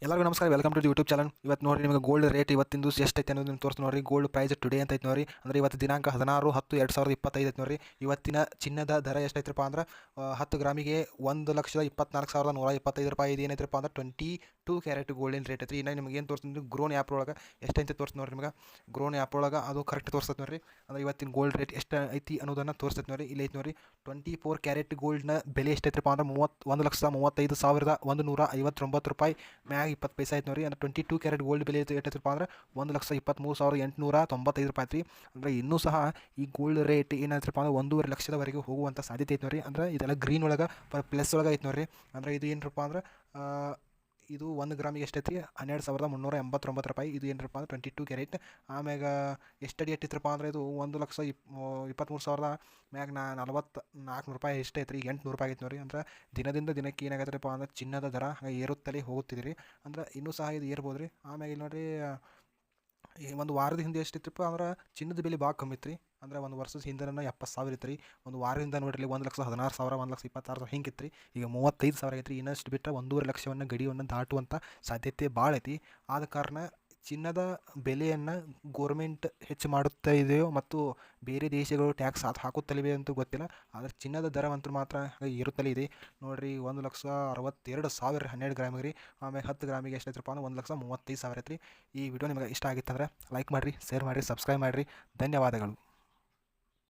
ಎಲ್ಲರಿಗೂ ನಮಸ್ಕಾರ. Welcome to YouTube channel. ಇವತ್ತು ನೋಡಿ ನಿಮಗೆ ಗೋಲ್ಡ್ ರೇಟ್ ಇವತ್ತಿಂದು ಎಷ್ಟೈತೆ ಅನ್ನೋದನ್ನು ತೋರಿಸಿ ನೋಡಿ. ಗೋಲ್ಡ್ ಪ್ರೈಸ್ ಟುಡೇ ಅಂತ ಐತೆ ನೋಡಿ. ಅಂದರೆ ಇವತ್ತು ದಿನಾಂಕ 16/10/2025 ಐತೆ ನೋಡಿ. ಇವತ್ತಿನ ಚಿನ್ನದ ದರ ಎಷ್ಟೈತ್ರಪ್ಪ ಅಂದ್ರೆ 10 ಗ್ರಾಮಿಗೆ 1,24,125 ರೂಪಾಯಿ. ಇದು ಏನೈತ್ರಪ್ಪ ಅಂದ್ರೆ 22 ಕ್ಯಾರೆಟ್ ಗೋಲ್ಡಿನ ರೇಟ್ ಐತ್ರಿ. ಇನ್ನು ನಿಮಗೆ ಏನು ತೋರಿಸ್ತೀನಿ ಗ್ರೋನ್ ಆ್ಯಪ್ ಒಳಗೆ ಎಷ್ಟೈತೆ ತೋರಿಸಿ ನೋಡಿ. ನಿಮಗೆ ಗ್ರೋನ್ ಆ್ಯಪ್ ಒಳಗೆ ಅದು ಕರೆಕ್ಟ್ ತೋರಿಸ್ತೈತೆ ನೋಡಿ. ಅಂದರೆ ಇವತ್ತಿನ ಗೋಲ್ಡ್ ರೇಟ್ ಎಷ್ಟು ಐತಿ ಅನ್ನೋದನ್ನು ತೋರಿಸ್ತೈತೆ ನೋಡಿ. ಇಲ್ಲಿ ಐತೆ ನೋಡಿ 24 ಕ್ಯಾರೆಟ್ ಗೋಲ್ಡ್ನ ಬೆಲೆ ಎಷ್ಟೈತ್ರಪ್ಪ ಅಂದ್ರೆ 1,35,159 ರೂಪಾಯಿ ಮ್ಯಾಗ 20 ಪೈಸೆ ಆಯ್ತು ನೋಡಿ. ಅಂದರೆ 22 ಕ್ಯಾರೆಟ್ ಗೋಲ್ಡ್ ಬೆಲೆ ಎಷ್ಟೈತಪ್ಪ ಅಂದ್ರೆ 1,23,895 ರೂಪಾಯಿ ಐತ್ರಿ. ಅಂದರೆ ಇನ್ನೂ ಸಹ ಈ ಗೋಲ್ಡ್ ರೇಟ್ ಏನಾಯ್ತಪ್ಪ ಅಂದ್ರೆ 1.5 ಲಕ್ಷದವರೆಗೆ ಹೋಗುವಂಥ ಸಾಧ್ಯತೆ ಐತೆ ನೋಡಿ. ಅಂದರೆ ಇದೆಲ್ಲ ಗ್ರೀನ್ ಒಳಗೆ ಪ್ಲಸ್ ಒಳಗೆ ಐತೆ ನೋಡಿರಿ. ಅಂದರೆ ಇದು ಏನಪ್ಪ ಅಂದ್ರೆ ಇದು 1 ಗ್ರಾಮಿಗೆ ಎಷ್ಟೈತಿ 12,389 ರೂಪಾಯಿ. ಇದು ಏನಪ್ಪ ಅಂದ್ರೆ 22 ಕ್ಯಾರೆಟ್. ಆಮ್ಯಾಗ ಎಷ್ಟು ಅಡಿ ಎಟ್ಟಿತ್ರಪ್ಪ ಅಂದ್ರೆ ಇದು 1,23,000 ಮ್ಯಾಗ 44 ರೂಪಾಯಿ ಎಷ್ಟೈತ್ರಿ 800 ರೂಪಾಯಿ ಆಗೈತೆ ನೋಡಿ. ಅಂದ್ರೆ ದಿನದಿಂದ ದಿನಕ್ಕೆ ಏನಾಗತ್ತಪ್ಪ ಅಂದ್ರೆ ಚಿನ್ನದ ದರ ಏರುತ್ತಲೇ ಹೋಗುತ್ತಿದ್ರಿ. ಅಂದ್ರೆ ಇನ್ನೂ ಸಹ ಇದು ಏರ್ಬೋದು ರೀ. ಆಮ್ಯಾಗ ಇಲ್ಲಿ ನೋಡಿರಿ ಒಂದು ವಾರದ ಹಿಂದೆ ಎಷ್ಟಿತ್ತಪ್ಪ ಅಂದ್ರೆ ಚಿನ್ನದ ಬೆಲೆ ಭಾಳ ಕಮ್ಮಿ ಇತ್ತು ರೀ. ಅಂದರೆ ಒಂದು ವರ್ಷದ ಹಿಂದೆ 70,000 ಇತ್ತು ರೀ. ಒಂದು ವಾರದಿಂದ ನೋಡಿರಿ 1,16,000 1,26,000 ಹಿಂಗೆ ರೀ. ಈಗ 35,000 ಆಗೈತೆ ರೀ. ಇನ್ನಷ್ಟು ಬಿಟ್ಟರೆ 1.5 ಲಕ್ಷವನ್ನು ಗಡಿಯನ್ನು ದಾಟುವಂಥ ಸಾಧ್ಯತೆ ಭಾಳ ಐತಿ. ಆದ ಕಾರಣ ಚಿನ್ನದ ಬೆಲೆಯನ್ನು ಗೋರ್ಮೆಂಟ್ ಹೆಚ್ಚು ಮಾಡುತ್ತಾ ಇದೆಯೋ ಮತ್ತು ಬೇರೆ ದೇಶಗಳು ಟ್ಯಾಕ್ಸ್ ಹಾಕುತ್ತಲಿವೆ ಅಂತೂ ಗೊತ್ತಿಲ್ಲ. ಆದರೆ ಚಿನ್ನದ ದರವಂತೂ ಮಾತ್ರ ಇರುತ್ತಲೇ ಇದೆ ನೋಡಿರಿ. 1,62,000 12 ಗ್ರಾಮಿಗೆ ರೀ. ಆಮೇಲೆ 10 ಗ್ರಾಮಿಗೆ ಎಷ್ಟೈತ್ರಪ್ಪ ಅಂದ್ರೆ 1,35,000 ಐತ್ರಿ. ಈ ವಿಡಿಯೋ ನಿಮಗೆ ಇಷ್ಟ ಆಗಿತ್ತಂದ್ರೆ ಲೈಕ್ ಮಾಡಿರಿ, ಶೇರ್ ಮಾಡಿರಿ, ಸಬ್ಸ್ಕ್ರೈಬ್ ಮಾಡಿರಿ. ಧನ್ಯವಾದಗಳು.